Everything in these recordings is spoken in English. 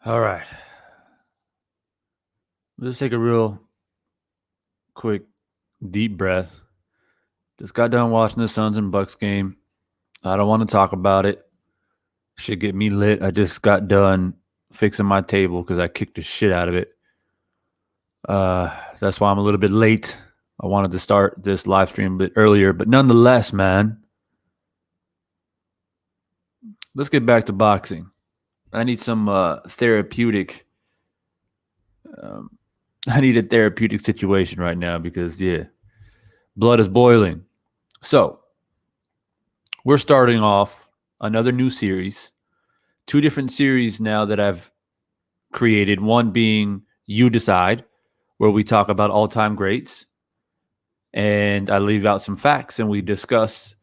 All right. Let's take a real quick, deep breath. Just got done watching the Suns and Bucks game. I don't want to talk about it. Should get me lit. I just got done fixing my table because I kicked the shit out of it. That's why I'm a little bit late. I wanted to start this live stream a bit earlier, but nonetheless, man, let's get back to boxing. I need some therapeutic. I need a therapeutic situation right now because blood is boiling. So we're starting off another new series. Two different series now that I've created. One being You Decide, where we talk about all-time greats. And I leave out some facts and we discuss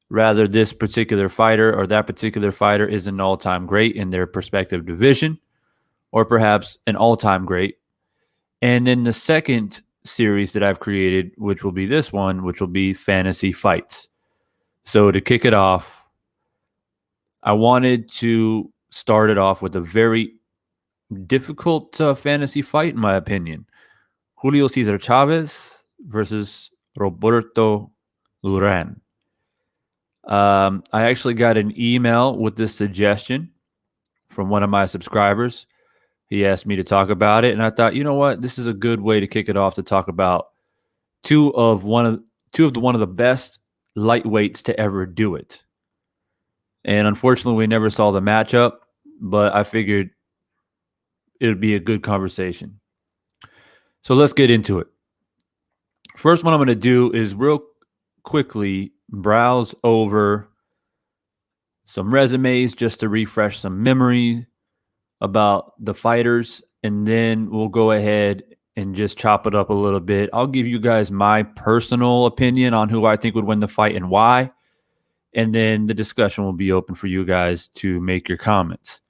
rather this particular fighter or that particular fighter is an all-time great in their respective division, or perhaps an all-time great. And then the second series that I've created, which will be this one, which will be fantasy fights. So to kick it off, I wanted to start it off with a very difficult fantasy fight, in my opinion. Julio Cesar Chavez versus Roberto Duran. I actually got an email with this suggestion from one of my subscribers. He asked me to talk about it, and I thought, you know what, this is a good way to kick it off to talk about one of the best lightweights to ever do it. And unfortunately, we never saw the matchup, but I figured it would be a good conversation. So let's get into it. First, what I'm going to do is real quickly browse over some resumes just to refresh some memory about the fighters, and then we'll go ahead and just chop it up a little bit. I'll give you guys my personal opinion on who I think would win the fight and why, and then the discussion will be open for you guys to make your comments.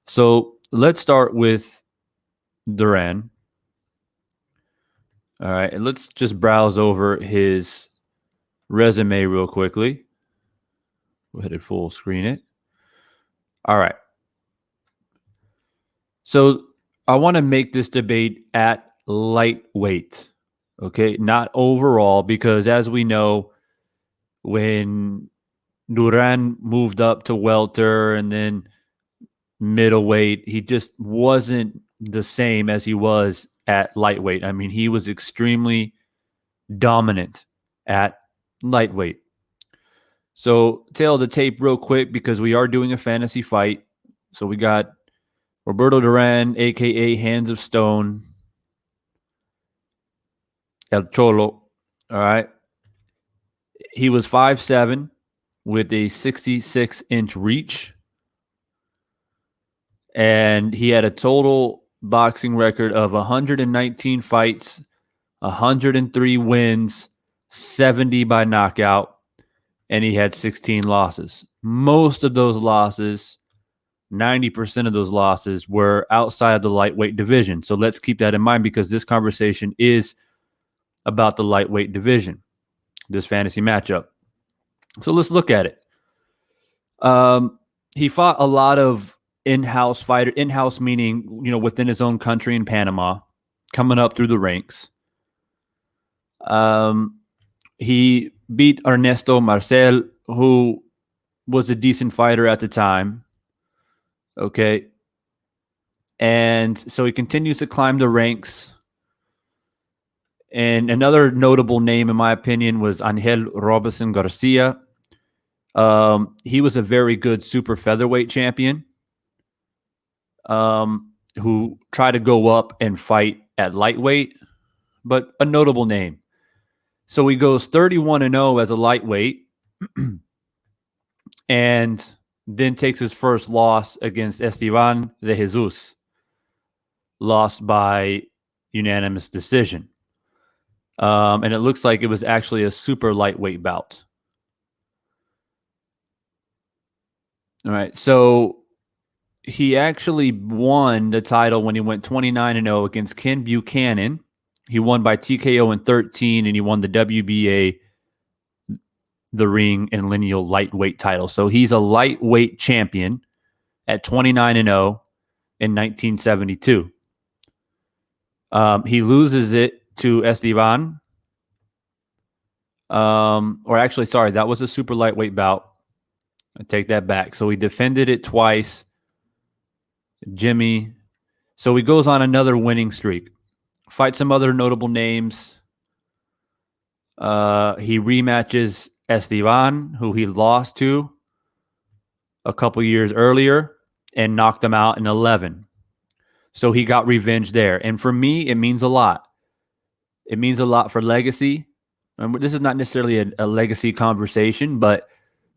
So let's start with Duran. All right, and let's just browse over his resume real quickly. Go ahead and full screen it. All right. So I want to make this debate at lightweight, okay? Not overall, because as we know, when Duran moved up to welter and then middleweight, he just wasn't the same as he was at lightweight. I mean, he was extremely dominant at lightweight. So tail the tape real quick because we are doing a fantasy fight. So we got Roberto Duran, a.k.a. Hands of Stone, El Cholo, all right? He was 5'7", with a 66-inch reach, and he had a total boxing record of 119 fights, 103 wins, 70 by knockout, and he had 16 losses. Most of those losses, 90% of those losses, were outside of the lightweight division. So let's keep that in mind because this conversation is about the lightweight division, this fantasy matchup. So let's look at it. He fought a lot of in-house fighter, in-house meaning, within his own country in Panama, coming up through the ranks. He beat Ernesto Marcel, who was a decent fighter at the time. Okay. And so he continues to climb the ranks. And another notable name, in my opinion, was Angel Robinson Garcia. He was a very good super featherweight champion who tried to go up and fight at lightweight, but a notable name. So he goes 31-0 as a lightweight and then takes his first loss against Esteban de Jesus, lost by unanimous decision. And it looks like it was actually a super lightweight bout. All right, so he actually won the title when he went 29-0 against Ken Buchanan. He won by TKO in 13, and he won the WBA, the ring, and lineal lightweight title. So he's a lightweight champion at 29-0. in 1972. He loses it to Esteban. Or actually, sorry, that was a super lightweight bout. I take that back. So he defended it twice. Jimmy. So he goes on another winning streak. Fight some other notable names. He rematches Esteban, who he lost to a couple years earlier, and knocked him out in 11. So he got revenge there. And for me, it means a lot. It means a lot for legacy. And this is not necessarily a legacy conversation, but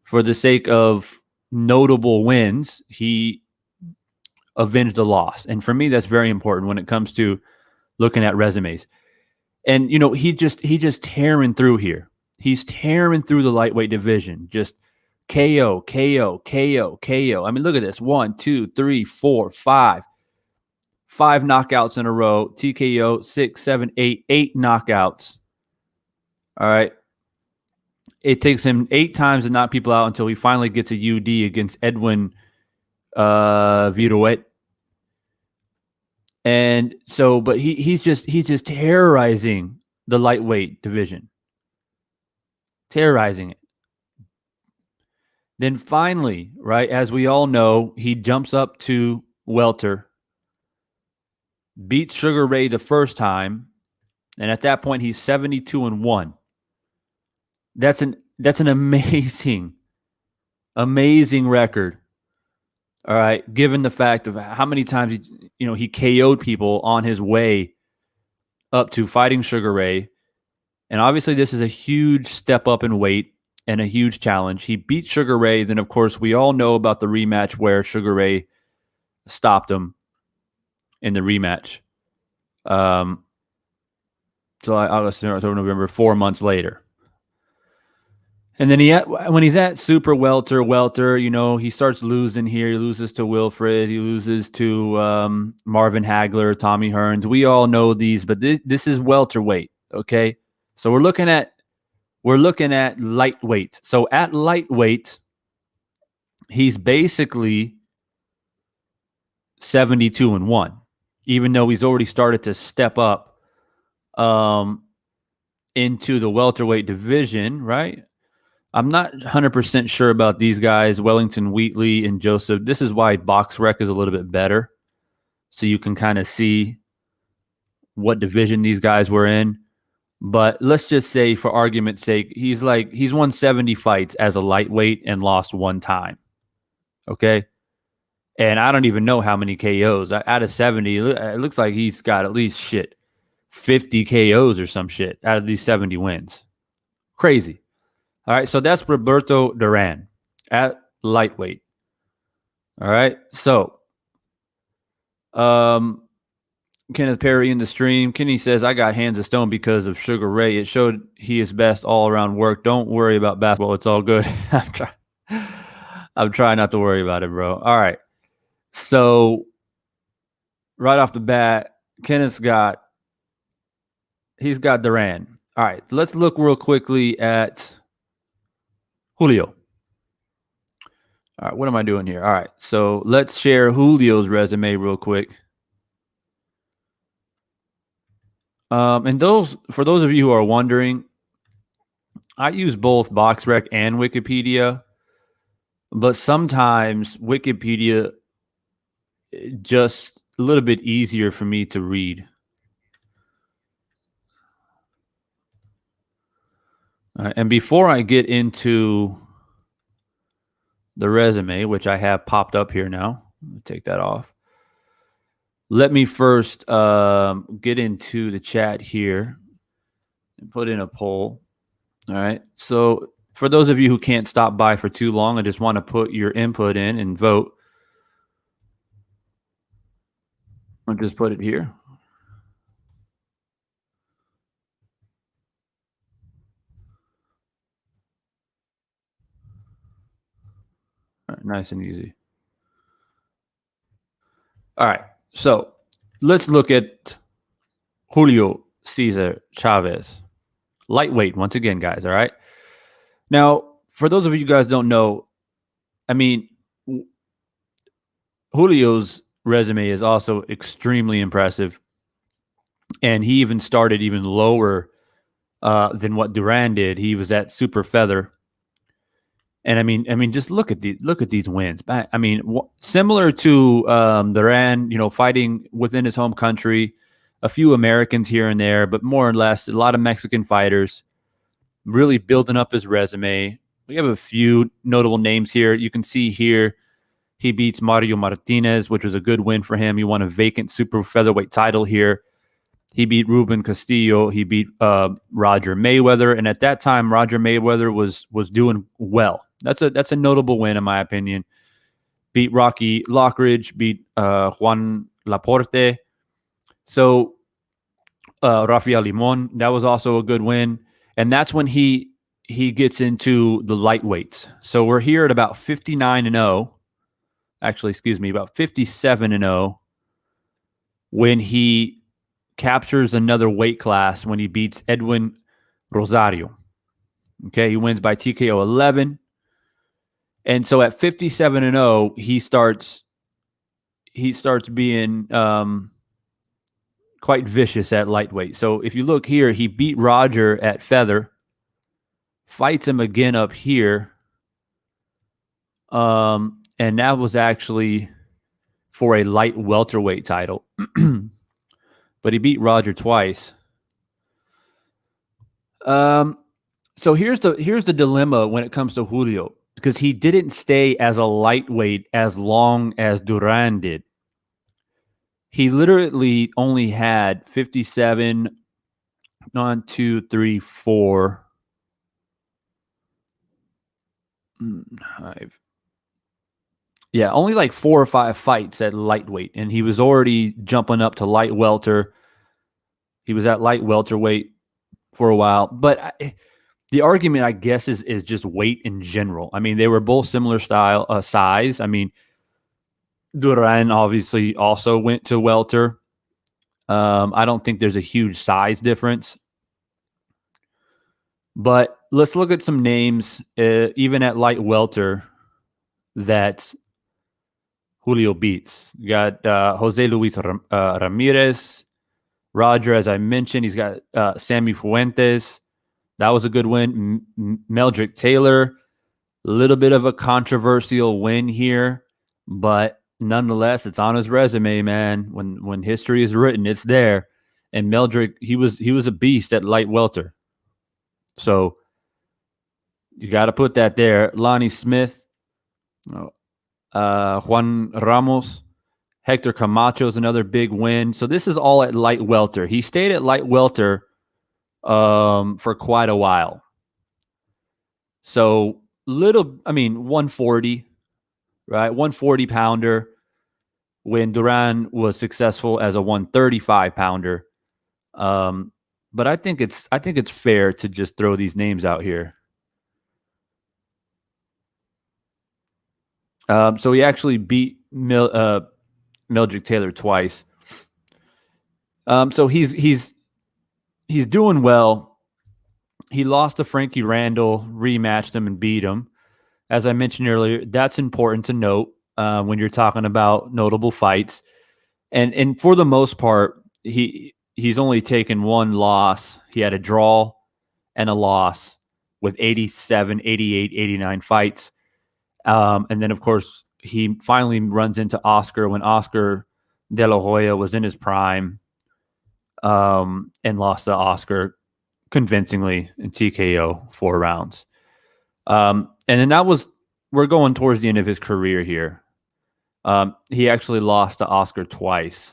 for the sake of notable wins, he avenged a loss. And for me, that's very important when it comes to looking at resumes. And, you know, he just tearing through here. He's tearing through the lightweight division. Just KO, KO, KO, KO. I mean, look at this. 1, 2, 3, 4, 5. 5 knockouts in a row. TKO, 6, 7, 8. 8 knockouts. All right. It takes him 8 times to knock people out until he finally gets a UD against Edwin Viruet. And so, but he's just terrorizing the lightweight division. Terrorizing it. Then finally, right, as we all know, he jumps up to welter, beats Sugar Ray the first time, and at that point he's 72-1. That's an amazing record. All right, given the fact of how many times he KO'd people on his way up to fighting Sugar Ray. And obviously this is a huge step up in weight and a huge challenge. He beat Sugar Ray. Then, of course, we all know about the rematch where Sugar Ray stopped him in the rematch. July, August, October, November, 4 months later. And then when he's at super welter, he starts losing here. He loses to Wilfred. He loses to Marvin Hagler, Tommy Hearns. We all know these, but this is welterweight, okay? So we're looking at lightweight. So at lightweight, he's basically 72-1, even though he's already started to step up into the welterweight division, right? I'm not 100% sure about these guys, Wellington Wheatley and Joseph. This is why BoxRec is a little bit better, so you can kind of see what division these guys were in. But let's just say, for argument's sake, he's won 70 fights as a lightweight and lost 1 time. Okay? And I don't even know how many KOs. Out of 70, it looks like he's got at least 50 KOs or some shit out of these 70 wins. Crazy. All right, so that's Roberto Duran at lightweight. All right, so Kenneth Perry in the stream. Kenny says, I got hands of stone because of Sugar Ray. It showed he is best all-around work. Don't worry about basketball. It's all good. I'm trying not to worry about it, bro. All right, so right off the bat, Kenneth's got Duran. All right, let's look real quickly at Julio. All right, what am I doing here? All right, so let's share Julio's resume real quick. And for those of you who are wondering, I use both BoxRec and Wikipedia, but sometimes Wikipedia just a little bit easier for me to read. And before I get into the resume, which I have popped up here now, take that off. Let me first get into the chat here and put in a poll. All right. So for those of you who can't stop by for too long, I just want to put your input in and vote. I'll just put it here. All right, nice and easy. All right, so let's look at Julio Cesar Chavez. Lightweight, once again, guys, all right? Now, for those of you guys don't know, I mean, Julio's resume is also extremely impressive. And he even started even lower than what Duran did. He was at super feather. And I mean, just look at these wins. I mean, similar to Duran, fighting within his home country, a few Americans here and there, but more or less a lot of Mexican fighters, really building up his resume. We have a few notable names here. You can see here he beats Mario Martinez, which was a good win for him. He won a vacant super featherweight title here. He beat Ruben Castillo. He beat Roger Mayweather, and at that time, Roger Mayweather was doing well. That's a notable win in my opinion. Beat Rocky Lockridge. Beat Juan Laporte. So Rafael Limon, that was also a good win, and that's when he gets into the lightweights. So we're here at about 59-0. Actually, excuse me, about 57-0 when he captures another weight class when he beats Edwin Rosario. Okay, he wins by TKO 11. And so at 57-0, he starts being quite vicious at lightweight. So if you look here, he beat Roger at feather, fights him again up here. And that was actually for a light welterweight title. But he beat Roger twice. So here's the dilemma when it comes to Julio, because he didn't stay as a lightweight as long as Duran did. He literally only had 57, 1, 2, 3, 4, 5. Yeah, only like 4 or 5 fights at lightweight, and he was already jumping up to light welter. He was at light welterweight for a while, but the argument, I guess, is just weight in general. I mean, they were both similar size. I mean, Duran obviously also went to welter. I don't think there's a huge size difference. But let's look at some names, even at light welter, that Julio beats. You got Jose Luis Ramirez. Roger, as I mentioned, he's got Sammy Fuentes. That was a good win. Meldrick Taylor, a little bit of a controversial win here, but nonetheless, it's on his resume, man. When history is written, it's there. And Meldrick, he was a beast at light welter. So you got to put that there. Lonnie Smith, Juan Ramos, Hector Camacho is another big win. So this is all at light welter. He stayed at light welter for quite a while. So 140, right? 140 pounder when Duran was successful as a 135 pounder. But I think it's fair to just throw these names out here. So he actually beat Meldrick Taylor twice. So he's doing well. He lost to Frankie Randall, rematched him, and beat him. As I mentioned earlier, that's important to note when you're talking about notable fights. And for the most part, he's only taken one loss. He had a draw and a loss with 87, 88, 89 fights. And then, of course, he finally runs into Oscar when Oscar De La Hoya was in his prime, and lost to Oscar convincingly in TKO 4 rounds. And then we're going towards the end of his career here. He actually lost to Oscar twice.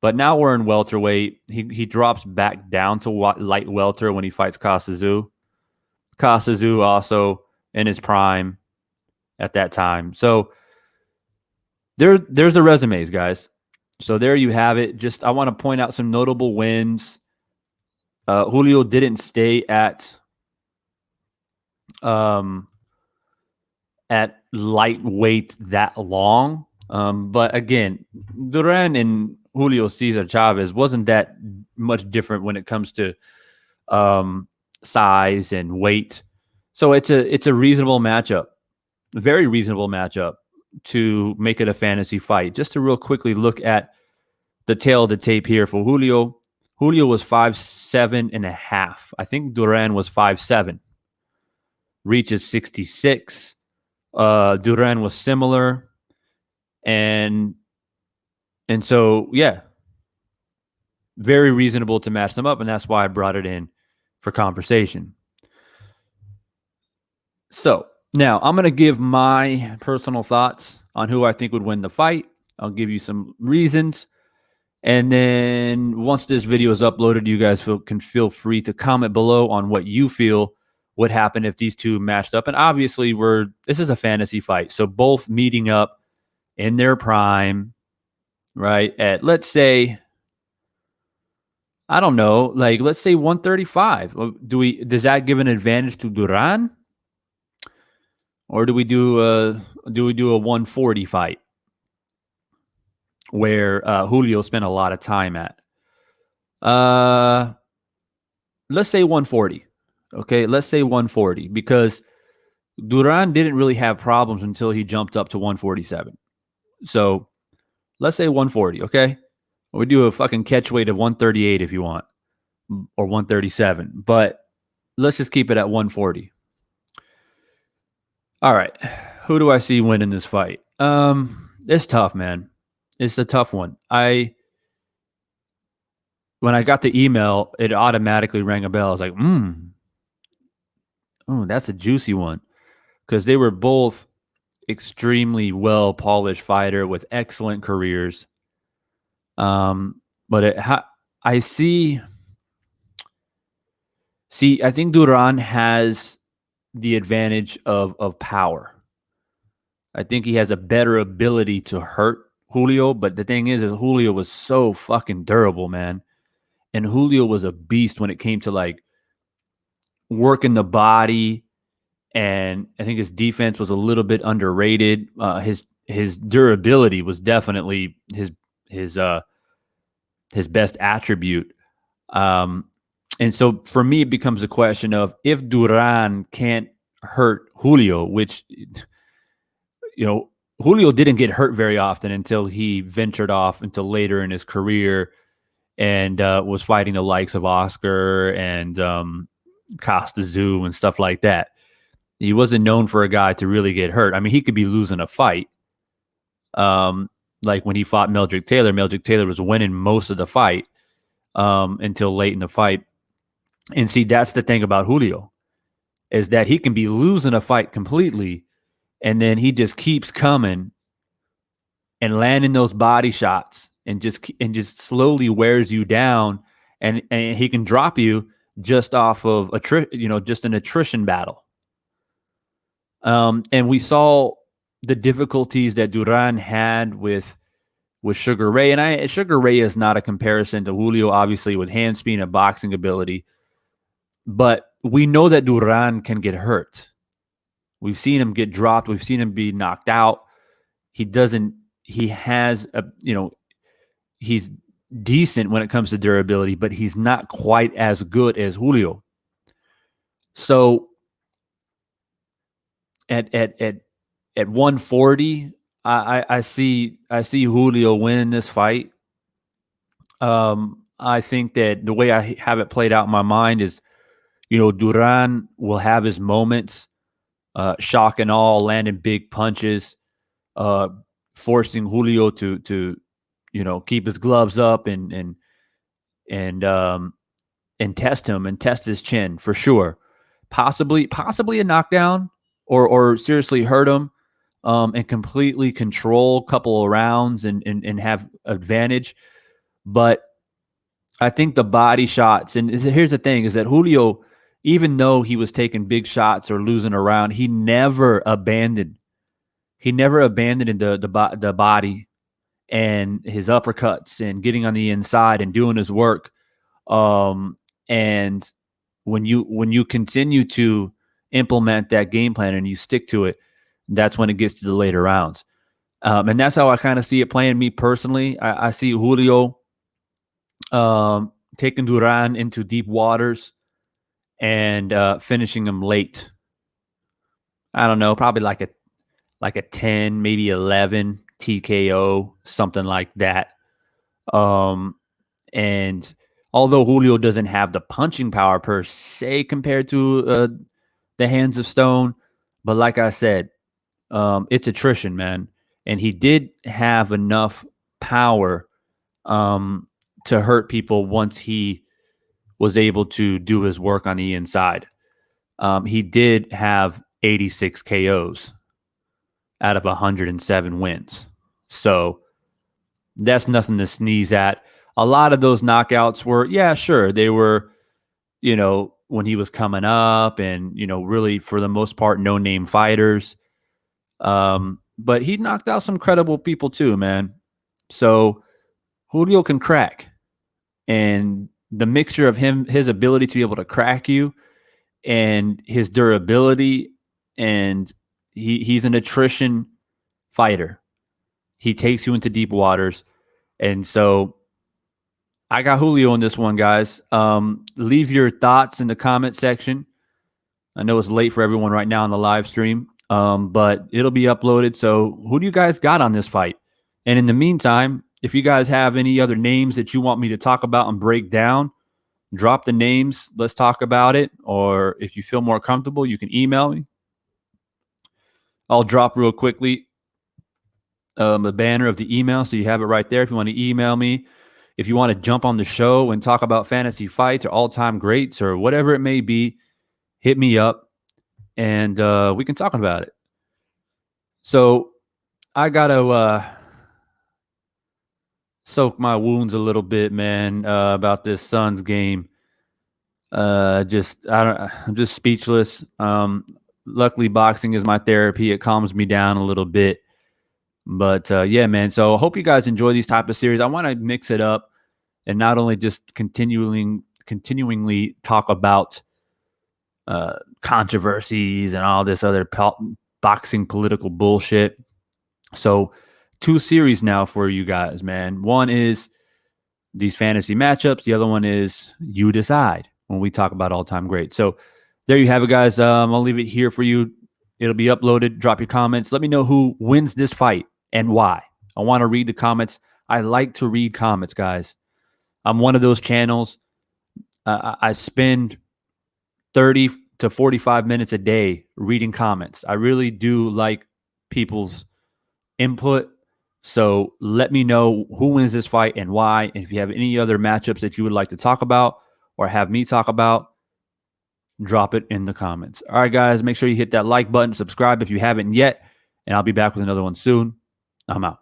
But now we're in welterweight. He drops back down to light welter when he fights Casazu. Casazu also in his prime at that time. So there's the resumes, guys. So there you have it. Just I want to point out some notable wins. Julio didn't stay at lightweight that long. But again, Duran and Julio Cesar Chavez wasn't that much different when it comes to size and weight. So it's a reasonable matchup, a very reasonable matchup. to make it a fantasy fight. Just to real quickly look at the tail of the tape here for Julio. Julio was 5'7.5". I think Duran was 5'7". Reach is 66. Duran was similar. And so, yeah, very reasonable to match them up. And that's why I brought it in for conversation. So now I'm going to give my personal thoughts on who I think would win the fight. I'll give you some reasons. And then once this video is uploaded, you guys can feel free to comment below on what you feel would happen if these two matched up. And obviously, this is a fantasy fight. So both meeting up in their prime, right? At, let's say, I don't know, like, let's say 135. Does that give an advantage to Duran? Or do we do a 140 fight where Julio spent a lot of time at? Let's say 140. Okay, let's say 140, because Duran didn't really have problems until he jumped up to 147. So let's say 140, okay? We do a fucking catch weight of 138 if you want, or 137. But let's just keep it at 140. All right. Who do I see winning this fight? It's tough, man. It's a tough one. When I got the email, it automatically rang a bell. I was like, oh, that's a juicy one. Because they were both extremely well-polished fighter with excellent careers. But I think Duran has the advantage of power. I think he has a better ability to hurt Julio, but the thing is Julio was so fucking durable, man. And Julio was a beast when it came to like working the body, and I think his defense was a little bit underrated. His durability was definitely his best attribute. And so for me, it becomes a question of, if Duran can't hurt Julio, which, Julio didn't get hurt very often until he ventured off until later in his career and was fighting the likes of Oscar and Costa Zoo and stuff like that. He wasn't known for a guy to really get hurt. I mean, he could be losing a fight. Like when he fought Meldrick Taylor was winning most of the fight until late in the fight. And see, that's the thing about Julio, is that he can be losing a fight completely, and then he just keeps coming and landing those body shots and just slowly wears you down, and he can drop you just off of just an attrition battle. And we saw the difficulties that Duran had with Sugar Ray, and Sugar Ray is not a comparison to Julio, obviously, with hand speed and boxing ability. But we know that Duran can get hurt. We've seen him get dropped. We've seen him be knocked out. He's decent when it comes to durability, but he's not quite as good as Julio. So at 140, I see Julio winning this fight. I think that the way I have it played out in my mind is, Duran will have his moments, shock and all, landing big punches, forcing Julio to keep his gloves up and test him and test his chin for sure. Possibly a knockdown, or seriously hurt him, and completely control a couple of rounds and have advantage. But I think the body shots, and here's the thing, is that Julio, even though he was taking big shots or losing a round, he never abandoned. He never abandoned the body and his uppercuts and getting on the inside and doing his work. And when you continue to implement that game plan and you stick to it, that's when it gets to the later rounds. And that's how I kind of see it playing. Me personally, I see Julio taking Duran into deep waters and finishing him late. I don't know, probably like like a 10, maybe 11 TKO, something like that. And although Julio doesn't have the punching power per se compared to the Hands of Stone, but like I said, it's attrition, man. And he did have enough power to hurt people once he was able to do his work on the inside. He did have 86 KOs out of 107 wins. So that's nothing to sneeze at. A lot of those knockouts were, yeah, sure, they were, when he was coming up and, really for the most part, no name fighters. But he knocked out some credible people too, man. So Julio can crack. And the mixture of his ability to be able to crack you and his durability, and he's an attrition fighter. He takes you into deep waters. And so I got Julio in this one, guys. Leave your thoughts in the comment section. I know it's late for everyone right now on the live stream, but it'll be uploaded. So who do you guys got on this fight? And in the meantime, if you guys have any other names that you want me to talk about and break down, drop the names. Let's talk about it. Or if you feel more comfortable, you can email me. I'll drop real quickly a banner of the email, so you have it right there if you want to email me. If you want to jump on the show and talk about fantasy fights or all-time greats or whatever it may be, hit me up, and we can talk about it. So I got to soak my wounds a little bit, man, about this Suns game. I'm just speechless. Luckily, boxing is my therapy. It calms me down a little bit. But yeah, man. So I hope you guys enjoy these type of series. I want to mix it up and not only just continuingly talk about controversies and all this other boxing political bullshit. So 2 series now for you guys, man. One is these fantasy matchups. The other one is you decide when we talk about all-time greats. So there you have it, guys. I'll leave it here for you. It'll be uploaded. Drop your comments. Let me know who wins this fight and why. I want to read the comments. I like to read comments, guys. I'm one of those channels. I spend 30 to 45 minutes a day reading comments. I really do like people's input. So let me know who wins this fight and why. And if you have any other matchups that you would like to talk about or have me talk about, drop it in the comments. All right, guys, make sure you hit that like button, subscribe if you haven't yet, and I'll be back with another one soon. I'm out.